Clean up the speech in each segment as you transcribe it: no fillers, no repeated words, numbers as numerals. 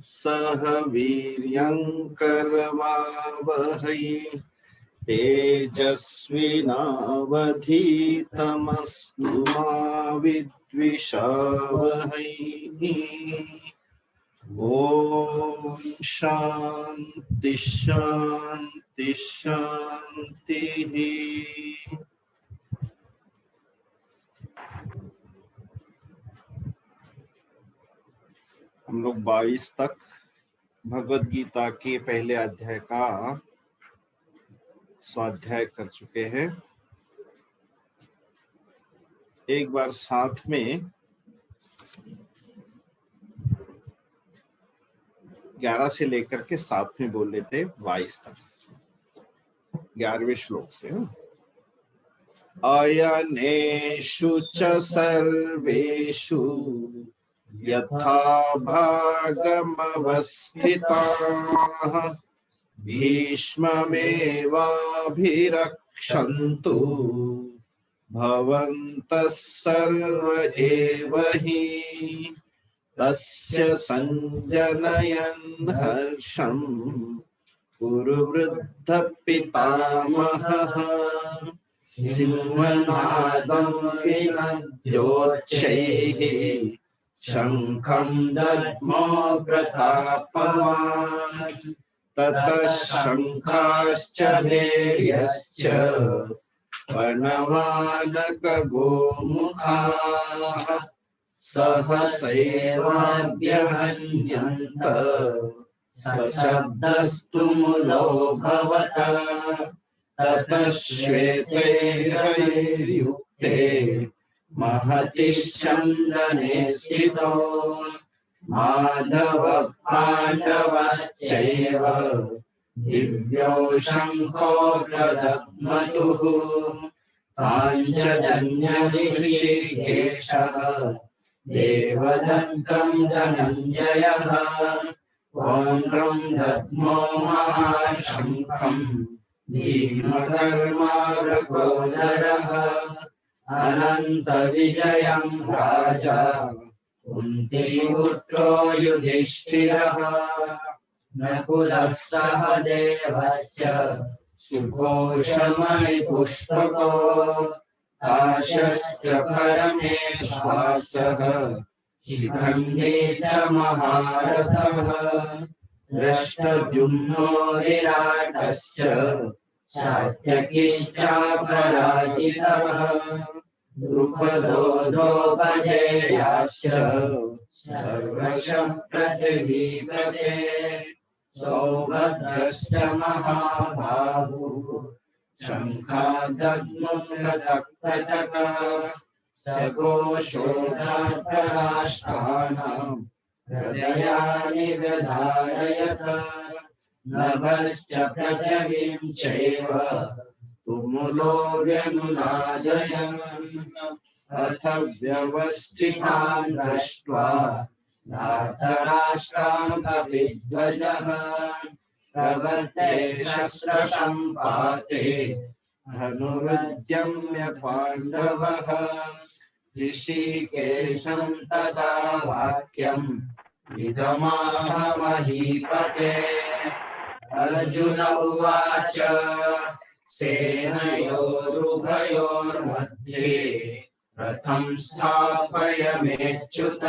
सह वीर्यं करवावहै तेजस्विनावधीतमस्तु मा विद्विषावहै। ओम शांति शांति शांति। हम लोग 22 तक भगवद गीता के पहले अध्याय का स्वाध्याय कर चुके हैं। एक बार साथ में 11 से लेकर के 7 में बोल लेते 22 तक, 11वें श्लोक से। अयनेषु च सर्वेषु यथा भागमवस्थिताः भीष्ममेवाभिरक्षन्तु भवन्तः सर्व एव हि तस्य संजनयन् हर्षं कुरुवृद्धः पितामहः सिंहनादं विनद्योच्चैः शंखं दद्मो प्रतापवान् ततः शंखाश्च भैर्यश्च प्रणवानकगोमुखाः सहसैवाभ्यहन्यन्त सशब्दस्तु मुलोऽभवत् ततः श्वेतैर्हयैर्युक्ते महति स्यन्दने स्थितो माधव पाण्डवश्चैव दिव्यो शंखो प्रदद्मतुः पाञ्चजन्यऋषिकेशः देवदत्तं धनञ्जयः पौण्ड्रं दद्मो महाशंखं भीमकर्मावृकोदरः अनन्तविजयं राजा कुन्तीपुत्रो युधिष्ठिरः नकुलः सह देवश्च सुघोषमणिपुष्पको काशश्च परमेश्वासः शिखण्डी च महारथः दृष्टद्युम्नो विराटश्च सात्यकिश्चापराजितः द्रुपदो द्रौपदेयाश्च सर्वशः पृथिवीपते सौभद्रश्च महाबाहुः शंखादद्मो पृथक् सघोषो धार्तराष्ट्राणां हृदयानि व्यधारयत नभश्च पृथिवीं चैव तुमुलो व्यनुनादयन् अथ व्यवस्थितान् दृष्ट्वा धार्तराष्ट्रान् कपिध्वजः प्रवर्ते शस्त्रसम्पाते धनुरुद्यम्य पाण्डवः ऋषिकेशं तदा वाक्यम् इदमाह महीपते अर्जुन उवाच सेनयोरुभयोर्मध्ये रथं स्थापयमेच्युत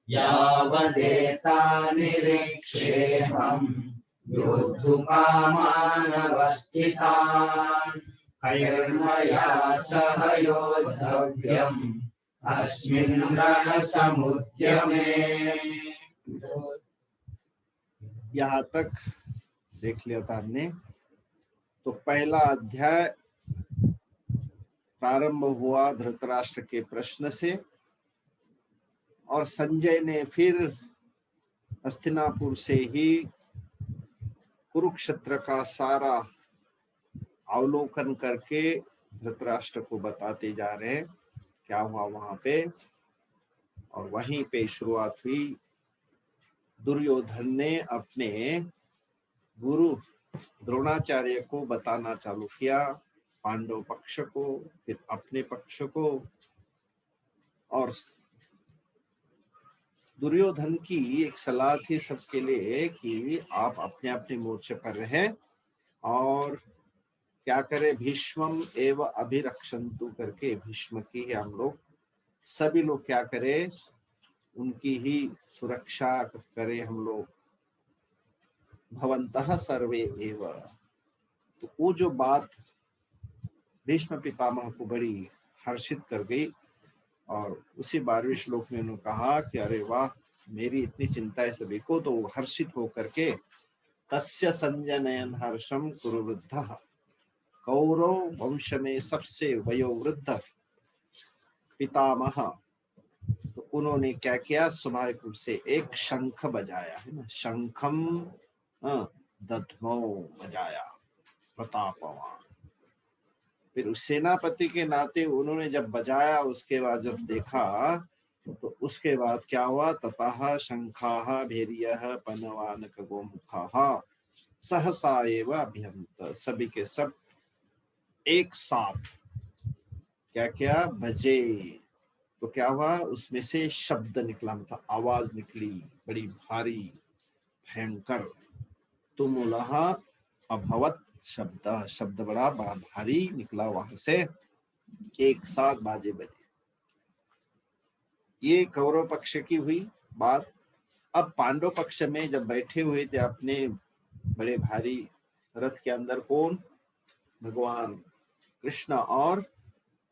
यावदेतानिरीक्षेऽहं योद्धुकामानवस्थितान् कैर्मया सह योद्धव्यम् अस्मिन् रणसमुद्यमे। यहाँ तक देख लिया था हमने। तो पहला अध्याय प्रारंभ हुआ धृतराष्ट्र के प्रश्न से और संजय ने फिर हस्तिनापुर से ही कुरुक्षेत्र का सारा अवलोकन करके धृतराष्ट्र को बताते जा रहे हैं क्या हुआ वहां पे। और वहीं पे शुरुआत हुई, दुर्योधन ने अपने गुरु द्रोणाचार्य को बताना चालू किया, पांडव पक्ष को, फिर अपने पक्ष को, और दुर्योधन की एक सलाह थी सबके लिए कि आप अपने अपने मोर्चे पर रहें और क्या करें, भीष्मम एव अभिरक्षन्तु करके भीष्म की हम लोग सभी लोग क्या करें, उनकी ही सुरक्षा करें हम लोग, भवन्तः सर्वे एव। तो वो जो बात भीष्म पितामह को बड़ी हर्षित कर गई और उसी 12वें श्लोक में उन्होंने कहा कि अरे वाह, मेरी इतनी चिंता है सभी को, तो हर्षित होकर के तस्य संजनयन हर्षम कुरु वृद्धः, कौरव वंश में सबसे वयोवृद्ध पितामह, तो उन्होंने क्या किया, स्वाभाविक रूप से एक शंख बजाया है ना, शंखम दध्मौ बजाया प्रतापवान। फिर उस सेनापति के नाते उन्होंने जब बजाया, उसके बाद जब देखा तो उसके बाद क्या हुआ, ततः शंखाः भैर्यः पनवानक गोमुखाः सहसा एव अभ्यंत, सभी के सब एक साथ क्या क्या बजे। तो क्या हुआ, उसमें से शब्द निकला, मतलब आवाज निकली बड़ी भारी भयंकर, तुमुलः अभवत शब्द, शब्द बड़ा बड़ा भारी निकला वहां से, एक साथ बाजे बजे। ये कौरव पक्ष की हुई बात। अब पांडव पक्ष में जब बैठे हुए थे अपने बड़े भारी रथ के अंदर, कौन, भगवान कृष्ण और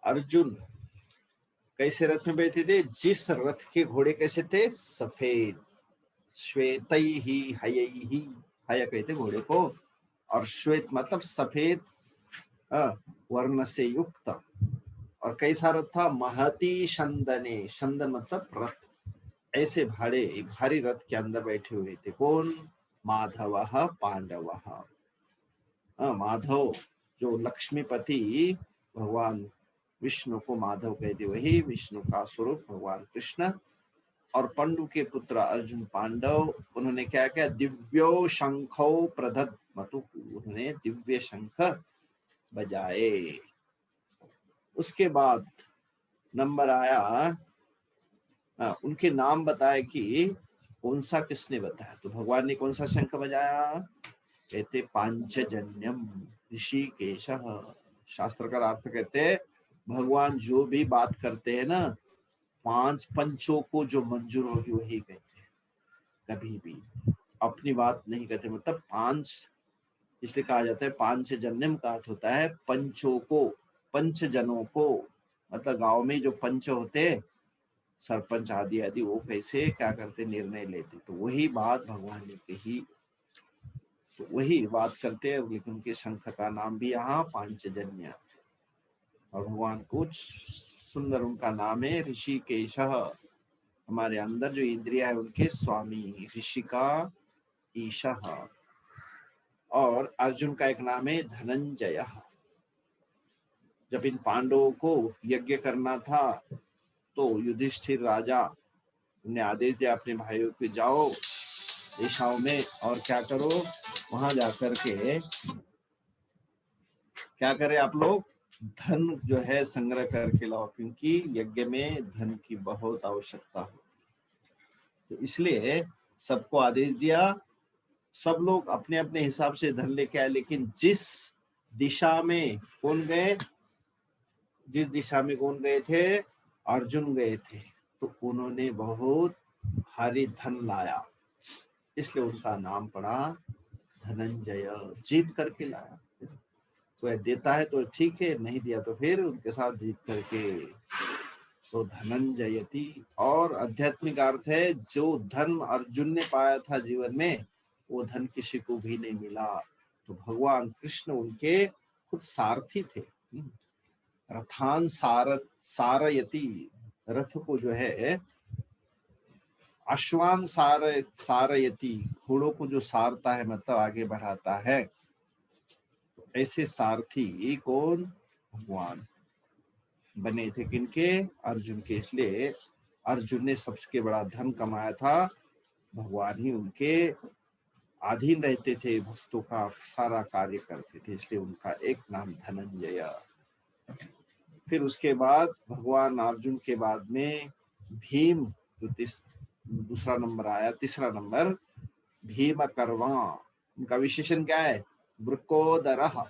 अर्जुन कैसे रथ में बैठे थे, जिस रथ के घोड़े कैसे थे, सफेद, श्वेतैहि हयैहि, हय कहते घोड़े को, और श्वेत मतलब सफेद वर्ण से युक्त। और कैसा रथ था, महती शंदने, शंदन मतलब रथ, ऐसे भारी रथ के अंदर बैठे हुए थे, कौन, माधव पांडव। माधव जो लक्ष्मीपति भगवान विष्णु को माधव कहते, वही विष्णु का स्वरूप भगवान कृष्ण, और पंडु के पुत्र अर्जुन पांडव, उन्होंने क्या किया, दिव्यो शंखो प्रदत् मतु, उन्होंने दिव्य शंख बजाए। उसके बाद नंबर आया, उनके नाम बताए कि कौन सा किसने बताया, तो भगवान ने कौन सा शंख बजाया, कहते पांचजन्यम ऋषिकेश। शास्त्रकार अर्थ कहते, भगवान जो भी बात करते हैं ना, पांच पंचों को जो मंजूर होगी वही कहते हैं, कभी भी अपनी बात नहीं कहते। मतलब पांच, इसलिए कहा जाता है पांचजन्यम का अर्थ होता है पंचों को, पंच जनों को, मतलब गांव में जो पंच होते, सरपंच आदि आदि, वो कैसे क्या करते, निर्णय लेते, तो वही बात भगवान ने कही, तो वही बात करते हैं। लेकिन उनके शंख का नाम भी यहाँ पांचजन्य, और भगवान को सुंदर उनका नाम है ऋषिकेश। हमारे अंदर जो इंद्रिया है उनके स्वामी, ऋषि का ईशः। और अर्जुन का एक नाम है धनंजय। जब इन पांडवों को यज्ञ करना था तो युधिष्ठिर राजा ने आदेश दिया अपने भाइयों को, जाओ दिशाओं में और क्या करो, वहां जाकर के क्या करें आप लोग, धन जो है संग्रह करके लाओ, क्योंकि यज्ञ में धन की बहुत आवश्यकता होती है। तो इसलिए सबको आदेश दिया, सब लोग अपने अपने हिसाब से धन लेके आए, लेकिन जिस दिशा में कौन गए, जिस दिशा में कौन गए थे, अर्जुन गए थे, तो उन्होंने बहुत भारी धन लाया, इसलिए उनका नाम पड़ा धनंजय, जीत करके लाया। कोई देता है तो ठीक है, नहीं दिया तो फिर उनके साथ जीत करके, तो धनंजयति। और आध्यात्मिक अर्थ है, जो धन अर्जुन ने पाया था जीवन में, वो धन किसी को भी नहीं मिला। तो भगवान कृष्ण उनके खुद सारथी थे। रथान सारयति, रथ को जो है अश्वान सारयति, घोड़ों को जो सारता है, मतलब आगे बढ़ाता है, तो ऐसे सारथी कौन, भगवान बने थे, किनके, अर्जुन के। इसलिए अर्जुन ने सबसे बड़ा धन कमाया था, भगवान ही उनके अधीन रहते थे, भक्तों का सारा कार्य करते थे, इसलिए उनका एक नाम धनंजय। फिर उसके बाद भगवान अर्जुन के बाद में भीम, जो दूसरा नंबर आया, तीसरा नंबर भीम कर्मा। उनका विशेषण क्या है? वृकोदरः।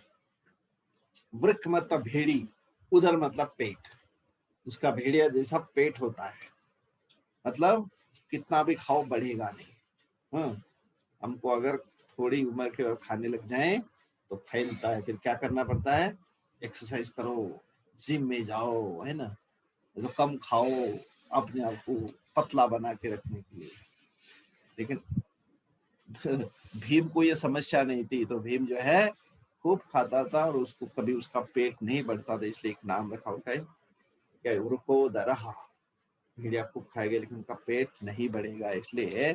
वृक मतलब भेड़ी, उदर मतलब पेट, उसका भेड़िया जैसा पेट होता है, मतलब कितना भी खाओ बढ़ेगा नहीं। हाँ, हमको अगर थोड़ी उम्र के बाद खाने लग जाए तो फैलता है, फिर क्या करना पड़ता है? एक्सरसाइज करो, जिम में जाओ, है ना, तो कम खाओ अपने आप को पतला बना के रखने के लिए। लेकिन भीम को ये समस्या नहीं थी, तो भीम जो है खूब खाता था और उसको कभी उसका पेट नहीं बढ़ता था, इसलिए एक नाम रखा होता है क्या, वृकोदरः। भेड़िया खूब खाएगा लेकिन उनका पेट नहीं बढ़ेगा, इसलिए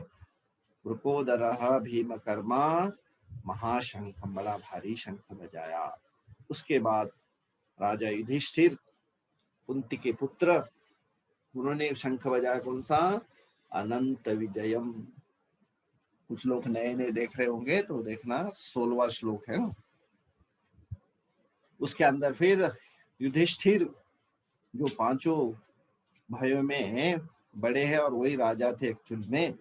वृकोदरः भीम कर्मा महाशंख, बड़ा भारी शंख बजाया। उसके बाद राजा युधिष्ठिर, कुंती के पुत्र, उन्होंने शंख बजाया, कौन सा? अनंत विजयम। कुछ लोग नए नए देख रहे होंगे तो देखना, 16वां श्लोक है। उसके अंदर फिर युधिष्ठिर जो पांचों भाइयों में बड़े हैं और वही राजा थे एक्चुअल में,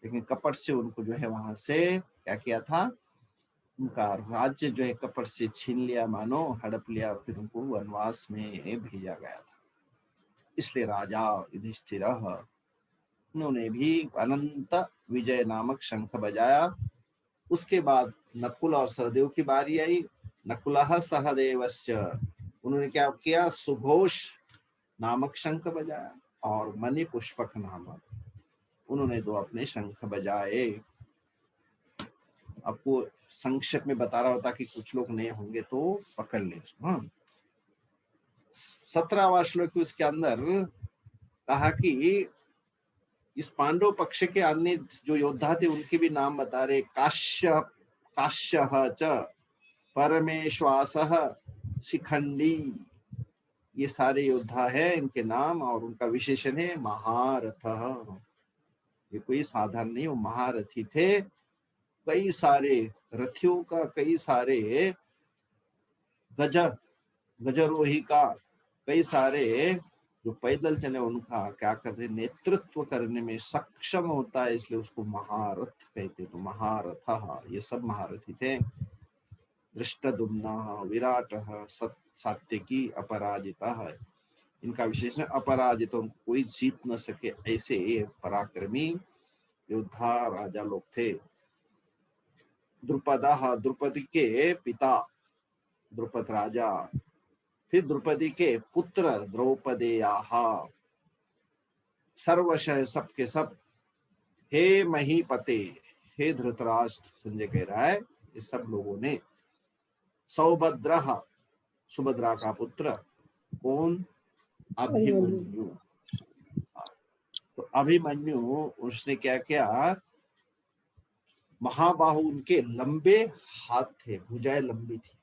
लेकिन कपट से उनको जो है वहां से क्या किया था, उनका राज्य जो है कपट से छीन लिया, मानो हड़प लिया, फिर उनको वनवास में भेजा गया था। इसलिए राजा युधिष्ठिर, उन्होंने भी अनंत विजय नामक शंख बजाया। उसके बाद नकुल और सहदेव की बारी आई। नकुलः सहदेवश्च, उन्होंने क्या किया? सुघोष नामक शंख बजाया, और मणि पुष्पक नामक, उन्होंने दो अपने शंख बजाए। आपको संक्षेप में बता रहा होता कि कुछ लोग नए होंगे तो पकड़ ले। 17वां श्लोक उसके अंदर कहा कि इस पांडव पक्ष के अन्य जो योद्धा थे उनके भी नाम बता रहे। काश्य काश्य च परमेश्वास शिखंडी, ये सारे योद्धा है इनके नाम, और उनका विशेषण है महारथ। ये कोई साधारण नहीं, वो महारथी थे। कई सारे रथियों का, कई सारे गज गजरोही का, कई सारे जो पैदल चले उनका क्या करते, नेतृत्व करने में सक्षम होता है, इसलिए उसको महारथ कहते। तो महारथ, ये सब महारथी थे। धृष्टद्युम्नः विराटः सात्यकी अपराजितः, इनका विशेषण अपराजित, कोई जीत न सके ऐसे पराक्रमी योद्धा राजा लोग थे। द्रुपदः, द्रुपदी के पिता द्रुपद राजा, फिर द्रुपदी के पुत्र द्रौपदेयाः, सर्वशः सबके सब, हे महीपते, हे धृतराष्ट्र, संजय कह रहा है, ये सब लोगों ने। सौभद्रः, सुभद्रा का पुत्र, कौन? अभिमन्यु। तो अभिमन्यु, उसने क्या किया? महाबाहु, उनके लंबे हाथ थे, भुजाएं लंबी थी,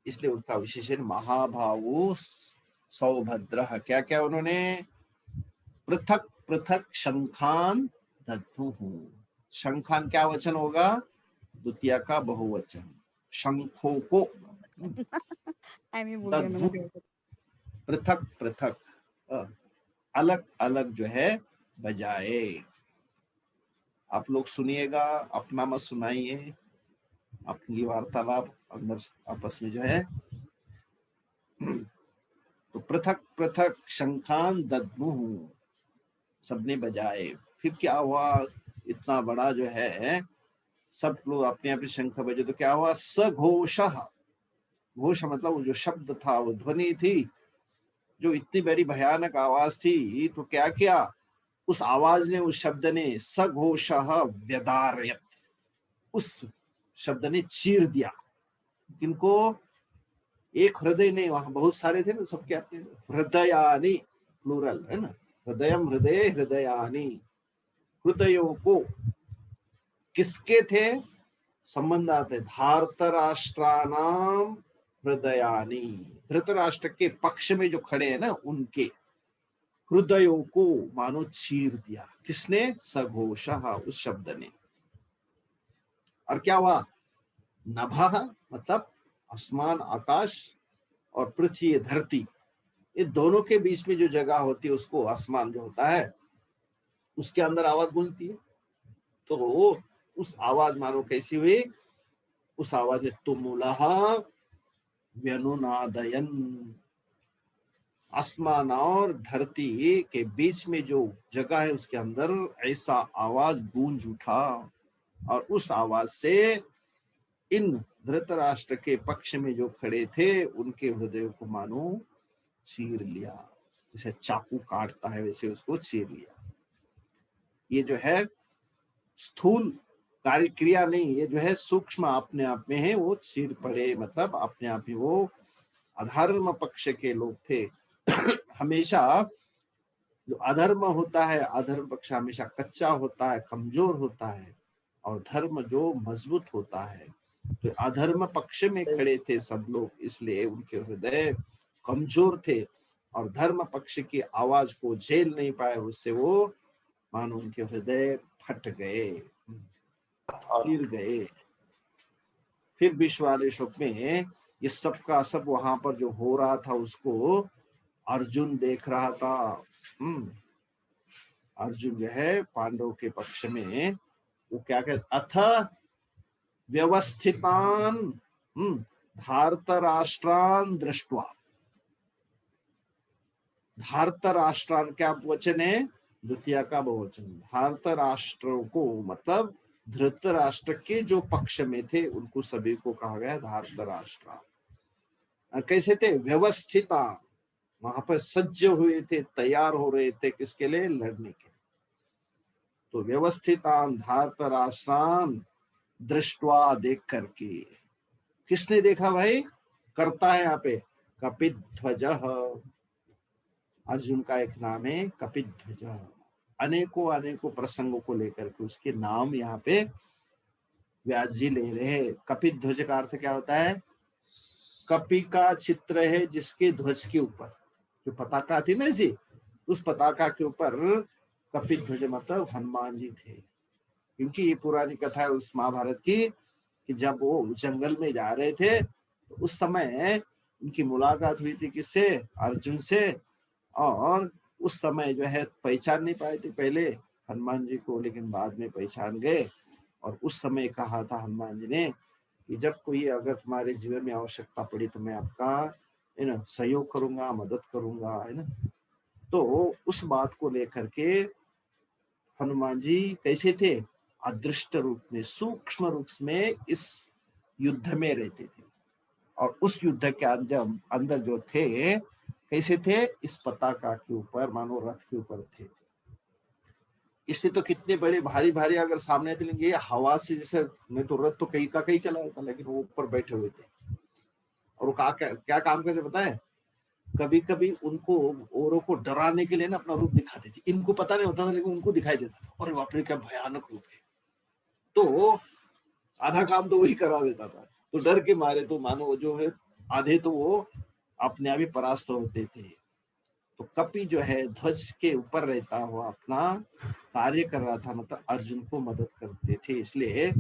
इसलिए उनका विशेषण महाबाहु सौभद्र। क्या क्या उन्होंने? पृथक पृथक शंखान दद्मुः। शंखान क्या वचन होगा? द्वितीय का बहुवचन। शंखों को दद्मुः, पृथक पृथक, अलग अलग जो है बजाए। आप लोग सुनिएगा, अपना मत सुनाइए, अपनी वार्तालाप अंदर आपस में जो है। तो पृथक पृथक शंखान दद्मुः, सबने बजाए। फिर क्या हुआ? इतना बड़ा जो है, सब लोग अपने अपने शंख बजे, तो क्या हुआ? सघोषः, घोष मतलब वो जो शब्द था, वो ध्वनि थी, जो इतनी बड़ी भयानक आवाज थी, तो क्या किया उस आवाज ने, उस शब्द ने? सघोषः व्यदारयत, उस शब्द ने चीर दिया। किनको? एक हृदय नहीं, वहां बहुत सारे थे ना, सबके अपने हृदयानि, प्लूरल है ना, हृदयम हृदय हृदयानि, हृदयों को। किसके थे? संबंध आते, धार्तराष्ट्राणाम हृदयानि, धृतराष्ट्र के पक्ष में जो खड़े हैं ना, उनके हृदयों को मानो चीर दिया। किसने? सघोषः, उस शब्द ने। और क्या हुआ? नभः मतलब आसमान आकाश, और पृथ्वी धरती, ये दोनों के बीच में जो जगह होती है उसको आसमान जो होता है, उसके अंदर आवाज गूंजती है। तो वो उस आवाज मानो कैसी हुई, उस आवाज में तुमुलः व्यनुनादयन, आसमान और धरती के बीच में जो जगह है उसके अंदर ऐसा आवाज गूंज उठा, और उस आवाज से इन धृतराष्ट्र के पक्ष में जो खड़े थे उनके हृदय को मानो चीर लिया, जैसे चाकू काटता है वैसे उसको चीर लिया। ये जो है स्थूल कार्य क्रिया नहीं, ये जो है सूक्ष्म अपने आप में है, वो चीर पड़े, मतलब अपने आप ही वो अधर्म पक्ष के लोग थे। हमेशा जो अधर्म होता है, अधर्म पक्ष हमेशा कच्चा होता है, कमजोर होता है, और धर्म जो मजबूत होता है। तो अधर्म पक्ष में खड़े थे सब लोग, इसलिए उनके हृदय कमजोर थे, और धर्म पक्ष की आवाज को झेल नहीं पाए, उससे वो मानो उनके हृदय फट गए, गिर गए। फिर विश्व वाले श्लोक में ये सब का सब वहां पर जो हो रहा था उसको अर्जुन देख रहा था। अर्जुन जो है पांडव के पक्ष में, वो क्या कहते, अथ व्यवस्थितान धार्तराष्ट्रान दृष्ट्वा। धार्तराष्ट्रान क्या वचन है, द्वितीय का बहुवचन। धार्तराष्ट्रों को मतलब धृतराष्ट्र के जो पक्ष में थे उनको सभी को कहा गया धार्तराष्ट्र। कैसे थे, व्यवस्थिता, वहां पर सज्ज हुए थे, तैयार हो रहे थे किसके लिए, लड़ने के। तो व्यवस्थितान धार्तराष्ट्रान दृष्टवा, देख करके। किसने देखा भाई, करता है यहाँ पे कपिध्वज। अर्जुन का एक नाम है कपिध्वज। अनेकों अनेकों प्रसंगों को लेकर के उसके नाम यहाँ पे व्यास जी ले रहे हैं। कपिध्वज का अर्थ क्या होता है, कपि का चित्र है जिसके ध्वज के ऊपर जो पताका थी ना, इसी उस पताका के ऊपर कपिध्वज मतलब हनुमान जी थे। क्योंकि ये पुरानी कथा है उस महाभारत की, कि जब वो जंगल में जा रहे थे तो उस समय उनकी मुलाकात हुई थी किससे, अर्जुन से। और उस समय जो है पहचान नहीं पाए थे पहले हनुमान जी को, लेकिन बाद में पहचान गए। और उस समय कहा था हनुमान जी ने कि जब कोई अगर तुम्हारे जीवन में आवश्यकता पड़ी तो मैं आपका है ना सहयोग करूंगा, मदद करूंगा, है ना। तो उस बात को लेकर के हनुमान जी कैसे थे, अदृष्ट रूप में, सूक्ष्म रूप में इस युद्ध में रहते थे। और उस युद्ध के अंदर जो थे कैसे थे, इस पताका के ऊपर मानो रथ के ऊपर थे। इससे तो कितने बड़े भारी भारी अगर सामने चलेंगे हवा से, जैसे नहीं तो रथ तो कहीं का कहीं चला जाता, लेकिन वो ऊपर बैठे हुए थे। और वो क्या काम करते पता है, कभी कभी उनको औरों को डराने के लिए ना अपना रूप दिखाते थे। इनको पता नहीं होता था लेकिन उनको दिखाई देता था, और बाप रे क्या भयानक रूप है। तो आधा काम तो वही करा देता था। तो डर के मारे तो मानो जो है आधे तो वो अपने आप ही परास्त होते थे। तो कपि जो है ध्वज के ऊपर रहता हुआ अपना कार्य कर रहा था, मतलब अर्जुन को मदद करते थे। इसलिए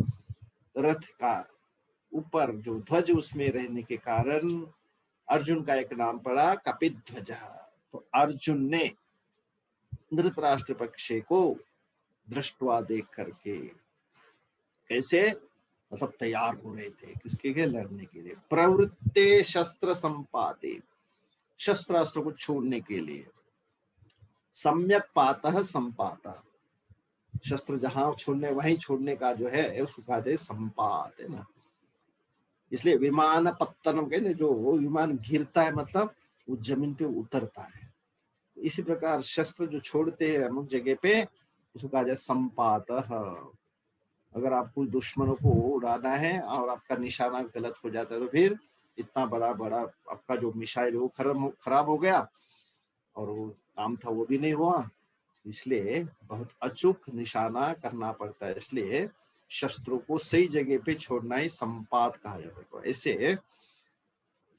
रथ का ऊपर जो ध्वज उसमें रहने के कारण अर्जुन का एक नाम पड़ा कपिध्वज। तो अर्जुन ने धृतराष्ट्र पक्ष को दृष्टवा देख करके, कैसे मतलब तैयार हो रहे थे किसके लिए, लड़ने के लिए। प्रवृत्ते शस्त्र संपाते, शस्त्रास्त्र को छोड़ने के लिए। सम्यक पातः संपातः, शस्त्र जहां छोड़ने वहीं छोड़ने का जो है उसको कहते हैं संपात, है ना। इसलिए विमान पत्तनम कहते, जो वो विमान गिरता है मतलब वो जमीन पे उतरता है। इसी प्रकार शस्त्र जो छोड़ते हैं अमुक जगह पे उसको कहा जाए संपातः। अगर आप कोई दुश्मनों को उड़ाना है और आपका निशाना गलत हो जाता है तो फिर इतना बड़ा बड़ा आपका जो मिसाइल वो खराब हो गया, और वो काम था वो भी नहीं हुआ। इसलिए बहुत अचूक निशाना करना पड़ता है। इसलिए शस्त्रों को सही जगह पे छोड़ना ही संपात कहा जाता है। ऐसे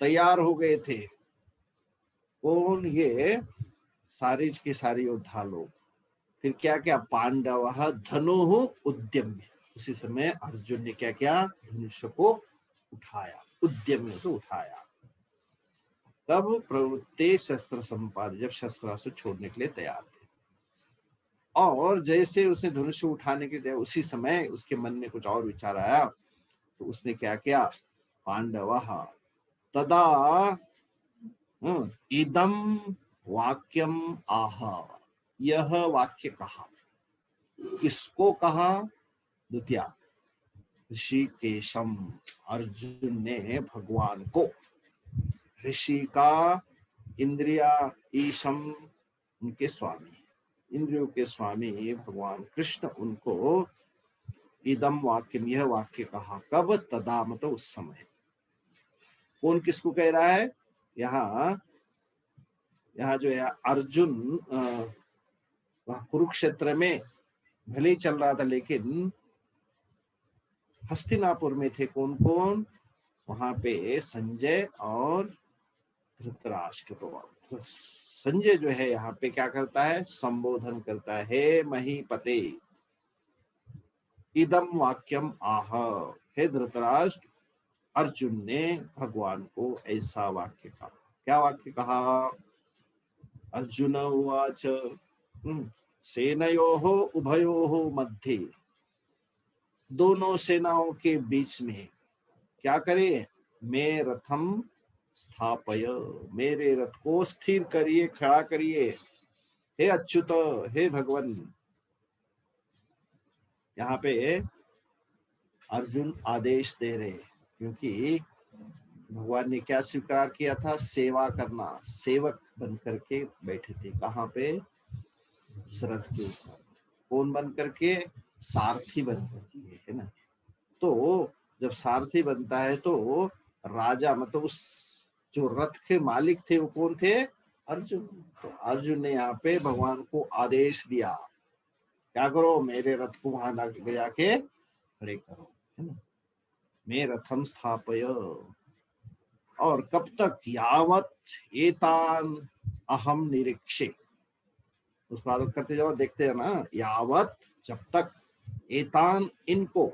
तैयार हो गए थे कौन, ये सारी की सारी योद्धा लोग। फिर क्या क्या, पांडव धनुः उद्यम्य, उसी समय अर्जुन ने क्या किया, धनुष को उठाया, उद्यम्य तो उठाया। तब प्रवृत्ते शस्त्र संपाद, जब शस्त्रास्त्र छोड़ने के लिए तैयार थे। और जैसे उसने धनुष उठाने के दिया, उसी समय उसके मन में कुछ और विचार आया, तो उसने क्या किया, पांडव तदा इदम वाक्यम आह, यह वाक्य कहा। किसको कहा? द्वितीय ऋषिकेशम, अर्जुन ने भगवान को। ऋषि का इंद्रिया, ईशम उनके स्वामी, इंद्रियों के स्वामी भगवान कृष्ण उनको इदम वाक्यम, यह वाक्य कहा। कब? तदा, मतलब उस समय। कौन किसको कह रहा है? यहाँ जो है अर्जुन वह कुरुक्षेत्र में भले ही चल रहा था, लेकिन हस्तिनापुर में थे कौन कौन? वहां पे संजय और धृतराष्ट्र को। संजय जो है यहाँ पे क्या करता है? संबोधन करता है, हे महीपते इदम वाक्यम आह, हे धृतराष्ट्र, अर्जुन ने भगवान को ऐसा वाक्य कहा। क्या वाक्य कहा? अर्जुन उवाच सेनयोः उभयोः मध्ये, दोनों सेनाओं के बीच में क्या करे? मैं रथम स्थापय, मेरे रथ को स्थिर करिए, खड़ा करिए। हे अच्युत, हे भगवान। यहाँ पे अर्जुन आदेश दे रहे, क्योंकि भगवान ने क्या स्वीकार किया था? सेवा करना, सेवक बन करके बैठे थे। कहाँ पे? उस रथ के ऊपर। कौन बन करके? सारथी बन करके, है ना। तो जब सारथी बनता है तो राजा, मतलब उस जो रथ के मालिक थे वो कौन थे? अर्जुन। तो अर्जुन ने यहाँ पे भगवान को आदेश दिया, क्या करो? मेरे रथ को वहां जाके खड़े करो, है ना। मैं रथम स्थापय, और कब तक? यावत एतान अहम निरीक्षे, उसको आदत करते जाओ, देखते हैं ना। यावत, जब तक, एतान, इनको,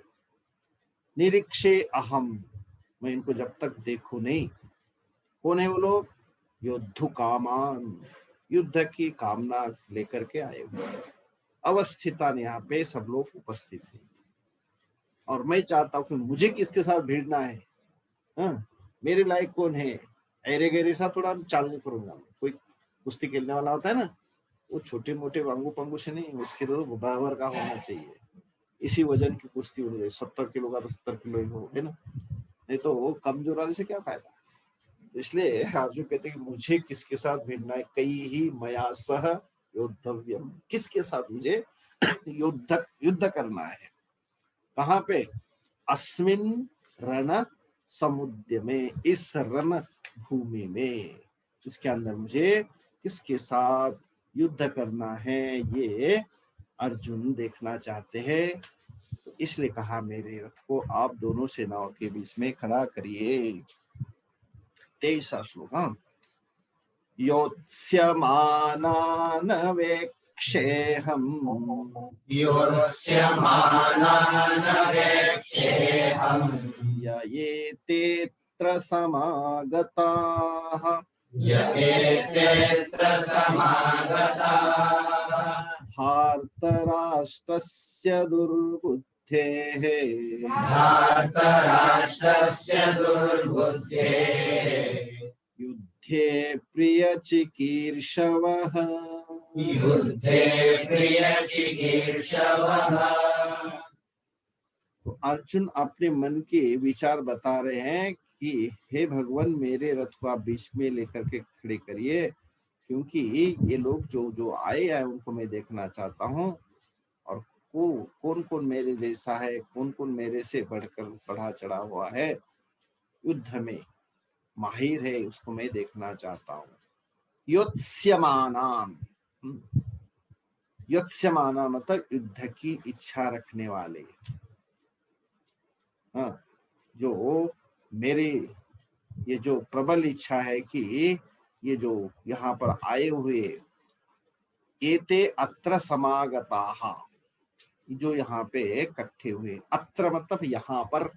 निरीक्षे अहम, मैं इनको जब तक देखूं नहीं। कौन है वो लोग? युद्ध कामान, युद्ध की कामना लेकर के आए हुए अवस्थितान, यहाँ पे सब लोग उपस्थित हैं। और मैं चाहता हूं कि मुझे किसके साथ भिड़ना है, हाँ? मेरे लायक कौन है? ऐरे गैरे सा थोड़ा चाल नहीं करूंगा। कोई कुश्ती खेलने वाला होता है ना, वो छोटे मोटे वांगू पंगू से नहीं, उसके तो बराबर का होना चाहिए। इसी वजन की कुश्ती हो जाए, 70 किलो का तो 70 किलो ही हो, है ना। नहीं तो वो कमजोर वाले से क्या फायदा। इसलिए अर्जुन कहते हैं कि मुझे किसके साथ भिड़ना है? कई ही मया सह योद्धव्यम, किसके साथ मुझे युद्ध करना है? कहाँ पे? अस्मिन रण समुद्र में, इस रण भूमि में, इसके अंदर मुझे किसके साथ युद्ध करना है, ये अर्जुन देखना चाहते हैं। तो इसलिए कहा, मेरे रथ को आप दोनों सेनाओं के बीच में खड़ा करिए। 23वां श्लोक। योत्स्यमानान् वेक्षेऽहम्, योत्स्यमानान् वेक्षेऽहम्, य एतेऽत्र समागताः, य एतेऽत्र समागताः, धार्तराष्ट्रस्य दुर्बुद्धेः, धार्तराष्ट्रस्य दुर्बुद्धेः, युद्धे प्रियचिकीर्षवः, युद्धे प्रियचिकीर्षवः। तो अर्जुन अपने मन के विचार बता रहे हैं कि हे भगवान, मेरे रथ को आप बीच में लेकर के खड़े करिए, क्योंकि ये लोग जो जो आए हैं उनको मैं देखना चाहता हूँ। और कौन कौन मेरे जैसा है, कौन कौन मेरे से बढ़कर बढ़ा चढ़ा हुआ है, युद्ध में माहिर है, उसको मैं देखना चाहता हूँ। योत्स्यमानान, योत्स्यमाना मतलब युद्ध की इच्छा रखने वाले। हाँ, जो मेरे ये जो प्रबल इच्छा है कि ये जो यहाँ पर आए हुए, एते अत्र समागताः, जो यहाँ पे इकट्ठे हुए। अत्र मतलब यहाँ पर,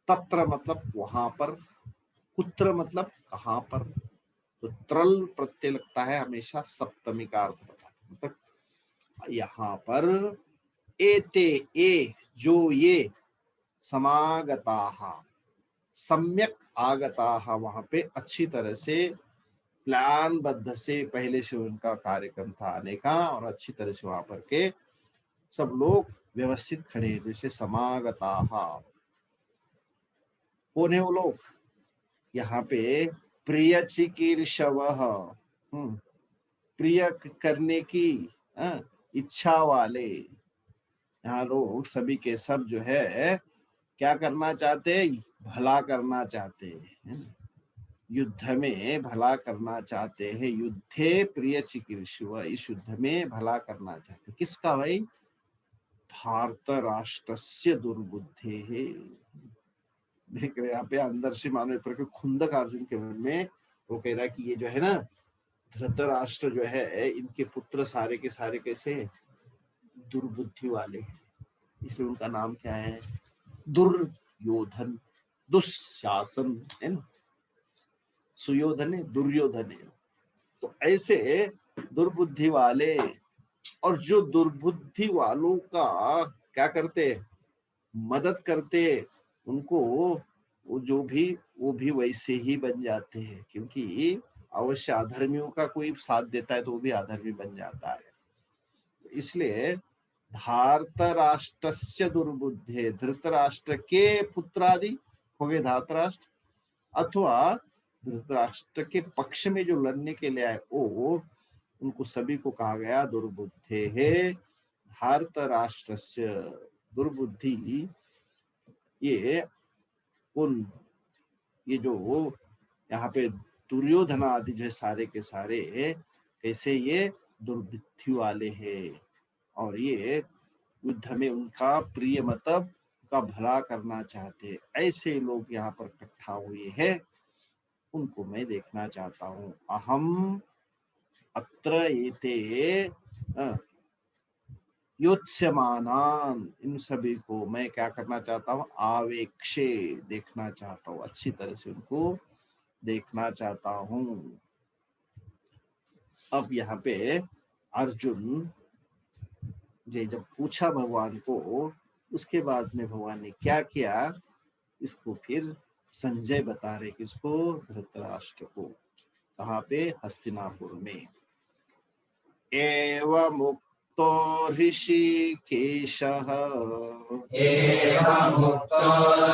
तत्र मतलब वहां पर, कुत्र मतलब कहाँ पर। तो त्रल प्रत्यय लगता है हमेशा सप्तमी का अर्थ बताता, मतलब यहाँ पर एते ए जो ये समागताः सम्यक आगताः, वहां पे अच्छी तरह से प्लान बद्ध से पहले से उनका कार्यक्रम था आने का, और अच्छी तरह से वहां पर के सब लोग व्यवस्थित खड़े हैं। जैसे समागताः, कौन है वो लोग? यहाँ पे प्रिय चिकीर्षवः, प्रिय करने की इच्छा वाले। यहाँ लोग सभी के सब जो है क्या करना चाहते हैं? भला करना चाहते हैं, युद्ध में भला करना चाहते हैं। युद्धे प्रिय चिकीर्षव, इस युद्ध में भला करना चाहते। किसका भाई? भारत राष्ट्रस्य दुर्बुद्धे है। देख रहे यहाँ पे अंदर से मानो एक प्रकार खुंदक अर्जुन के मन में वो कह रहा है कि ये जो है ना धृतराष्ट्र जो है, इनके पुत्र सारे के सारे कैसे दुर्बुद्धि वाले हैं, इसलिए उनका नाम क्या है? दुर्योधन, दुशासन है ना, सुयोधन है, दुर्योधन है। तो ऐसे दुर्बुद्धि वाले, और जो दुर्बुद्धि वालों का क्या करते? मदद करते, उनको वो भी वैसे ही बन जाते हैं, क्योंकि अवश्य अधर्मियों का कोई साथ देता है तो वो भी अधर्मी बन जाता है। इसलिए धार्तराष्ट्रस्य दुर्बुद्धे, धृतराष्ट्र के पुत्रादि हो गए धार्तराष्ट्र, अथवा धृतराष्ट्र के पक्ष में जो लड़ने के लिए आए वो, उनको सभी को कहा गया दुर्बुद्धे है। धार्तराष्ट्रस्य दुर्बुद्धि, ये उन ये जो यहाँ पे दुर्योधन आदि जो है सारे के सारे कैसे ये दुर्बुद्धि वाले हैं, और ये युद्ध में उनका प्रिय मतलब उनका भला करना चाहते। ऐसे लोग यहाँ पर इकट्ठा हुए हैं, उनको मैं देखना चाहता हूँ। अहम अत्र एते योत्स्यमानान, इन सभी को मैं क्या करना चाहता हूँ? आवेक्षे, देखना चाहता हूँ, अच्छी तरह से उनको देखना चाहता हूँ। अब यहाँ पे अर्जुन जे जब पूछा भगवान को, उसके बाद में भगवान ने क्या किया, इसको फिर संजय बता रहे, किसको? धृतराष्ट्र को। कहाँ पे? हस्तिनापुर में। एवमुक्तो ऋषिकेशः एवमुक्तो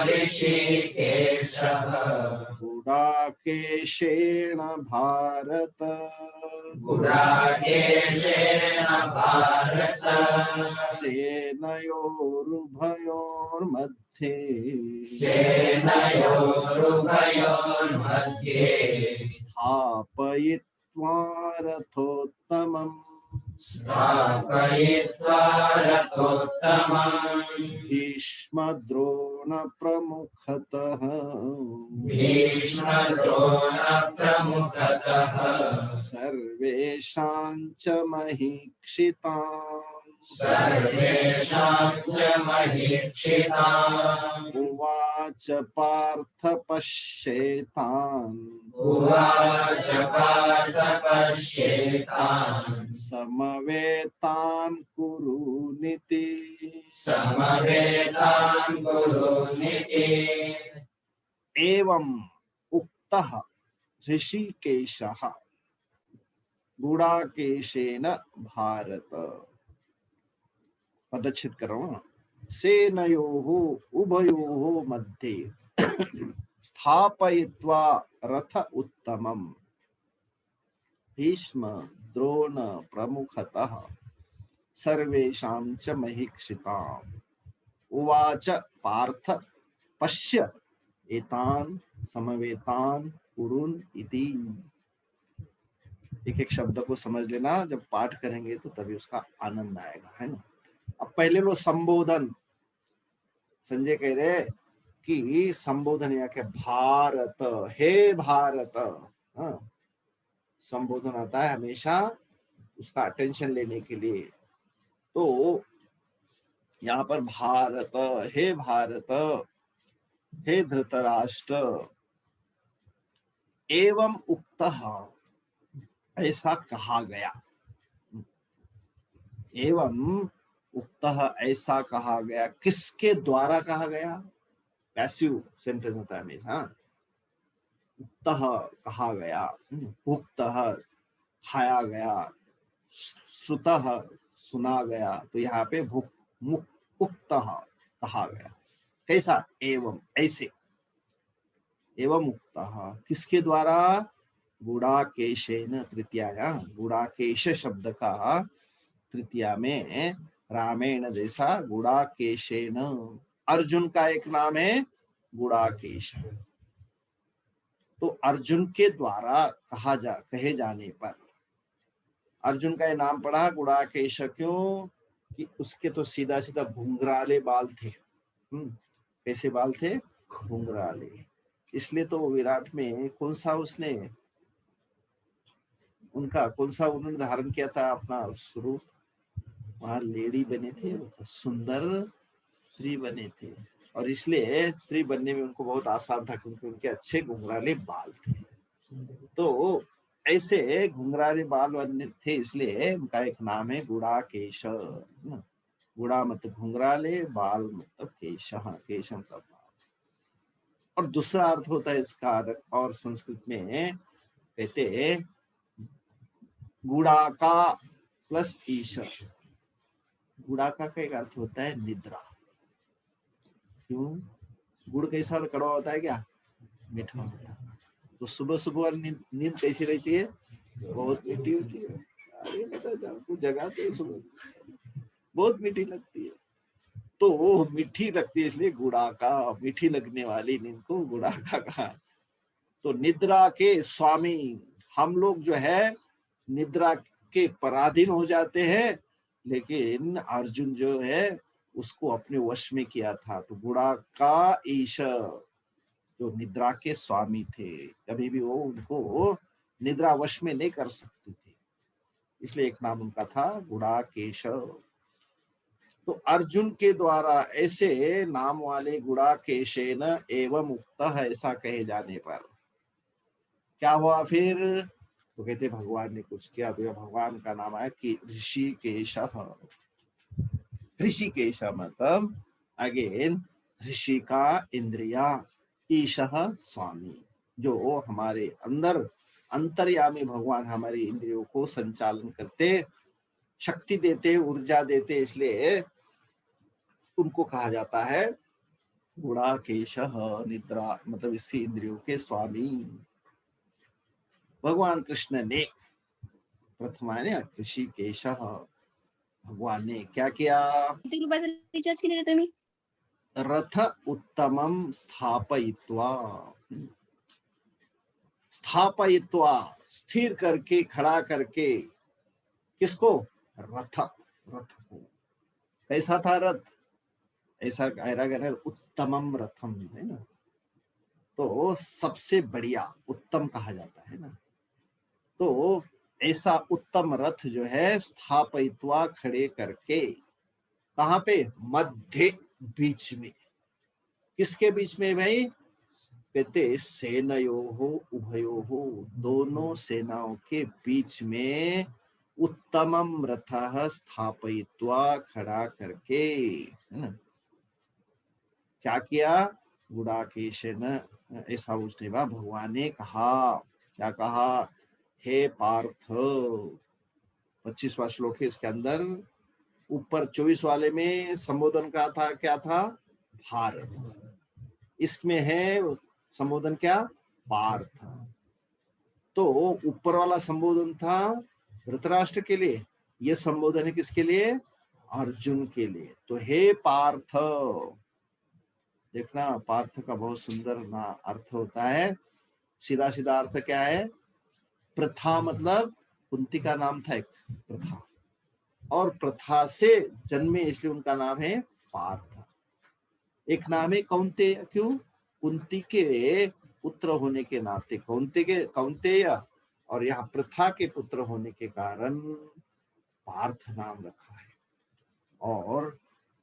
ऋषिकेशः गुडाकेशेन भारत गुडाकेशेन भारत सेनयोरुभयोर्मध्ये सेनयोरुभयोर्मध्ये स्थापयित्वा रथोत्तमम् स्थापयित्वा रथोत्तमम् भीष्मद्रोणप्रमुखतः भीष्मद्रोणप्रमुखतः सर्वेषां च महीक्षिताम् सर्वेषां च महीक्षिताम् उवाच पार्थ पश्येतान् उवाच पार्थ पश्येतान् समवेतान् कुरूनिति समवेतान् कुरूनिति एवम् उक्तः ऋषिकेशः गुडाकेशेन भारत। पदच्छेद करो। सेनयोः उभयोः मध्ये स्थापयित्वा रथ उत्तमम् भीष्म द्रोण प्रमुखतः सर्वेषां च महीक्षिताम् उवाच पार्थ पश्य एतान् समवेतान् कुरुन् इति। एक एक शब्द को समझ लेना, जब पाठ करेंगे तो तभी उसका आनंद आएगा, है ना। अब पहले लो संबोधन। संजय कह रहे कि संबोधन या के भारत, हे भारत। हाँ, संबोधन आता है हमेशा उसका अटेंशन लेने के लिए। तो यहाँ पर भारत, हे भारत, हे धृतराष्ट्र, एवं उक्तः, ऐसा कहा गया। एवं उक्तः ऐसा कहा गया, किसके द्वारा कहा गया, पैसिव सेंटेंस होता है हमेशा। उक्तः कहा गया, भुक्तः खाया गया, श्रुतः सुना गया, तो यहाँ पे भुक मुक उक्तः कहा गया। कैसा, एवं ऐसे, एवं उक्तः किसके द्वारा, गुड़ाकेशेन तृतीया, गुड़ाकेश शब्द का तृतीया में रामेण जैसा गुड़ाकेशेन, अर्जुन का एक नाम है गुड़ाकेश, तो अर्जुन के द्वारा कहे जाने पर अर्जुन का ये नाम पड़ा गुड़ाकेश, क्यों कि उसके तो सीधा सीधा घुंघराले बाल थे। कैसे बाल थे, घुंघराले, इसलिए तो विराट में कौन सा उन्होंने धारण किया था अपना स्वरूप, वहां लेडी बने थे, सुंदर स्त्री बने थे, और इसलिए स्त्री बनने में उनको बहुत आसान था क्योंकि उनके अच्छे घुंघराले बाल थे। तो ऐसे घुंघराले बाल बने थे, इसलिए उनका एक नाम है गुड़ाकेश। गुड़ा मतलब घुंघराले, बाल मतलब केश, केशम का बाल। और दूसरा अर्थ होता है इसका, और संस्कृत में कहते गुड़ाका प्लस ईश, गुड़ाका का एक अर्थ होता है निद्रा। क्यों, गुड़ कैसा कड़वा होता है क्या, मीठा होता है, तो सुबह सुबह नींद कैसी रहती है, बहुत मीठी होती है। अरे बता, आपको जगाते हैं सुबह, बहुत मीठी लगती है, तो वो मीठी लगती है, इसलिए गुड़ाका, मीठी लगने वाली नींद को गुड़ाका कहा। तो निद्रा के स्वामी हम लोग जो है निद्रा के पराधीन हो जाते हैं, लेकिन अर्जुन जो है उसको अपने वश में किया था। तो गुड़ाका ईश जो निद्रा के स्वामी थे, कभी भी वो उनको निद्रा वश में नहीं कर सकते थे, इसलिए एक नाम उनका था गुड़ाकेश। तो अर्जुन के द्वारा ऐसे नाम वाले गुड़ाकेशेन एवं उक्तः ऐसा कहे जाने पर क्या हुआ फिर, तो कहते भगवान ने कुछ किया, तो भगवान का नाम है कि ऋषिकेश। ऋषिकेश मतलब अगेन ऋषि का इंद्रिया, ईशः स्वामी, जो हमारे अंदर अंतर्यामी भगवान हमारी इंद्रियों को संचालन करते, शक्ति देते, ऊर्जा देते, इसलिए उनको कहा जाता है गुड़ाकेशः, निद्रा मतलब इसी इंद्रियों के स्वामी। भगवान कृष्ण ने प्रथमा ने ऋषिकेशः, भगवान ने क्या किया, रथ उत्तमं स्थापयित्वा, स्थापयित्वा स्थिर करके, खड़ा करके, किसको, रथ, रथ को। कैसा था रथ, ऐसा गहरा उत्तमम रथम है ना, तो सबसे बढ़िया, उत्तम कहा जाता है ना, तो ऐसा उत्तम रथ जो है स्थापयित्वा खड़े करके, कहाँ पे, मध्य बीच में, किसके बीच में भाई, कहते सेनयोः उभयोः, दोनों सेनाओं के बीच में उत्तमम रथः स्थापयित्वा खड़ा करके, है ना, क्या किया, गुड़ाकेशेन ऐसा उसने भगवान ने कहा, क्या कहा, हे पार्थ, 25वां श्लोक है इसके अंदर, ऊपर 24 वाले में संबोधन का था, क्या था, भारत, इसमें है संबोधन क्या, पार्थ। तो ऊपर वाला संबोधन था धृतराष्ट्र के लिए, यह संबोधन है किसके लिए, अर्जुन के लिए। तो हे पार्थ, देखना पार्थ का बहुत सुंदर ना अर्थ होता है, सीधा सीधा अर्थ क्या है, प्रथा मतलब कुंती का नाम था एक प्रथा, और प्रथा से जन्मे, इसलिए उनका नाम है पार्थ। एक नाम है कौन्तेय, क्यों, कुंती के पुत्र होने के नाते कौन्तेय, और यहाँ प्रथा के पुत्र होने के कारण पार्थ नाम रखा है। और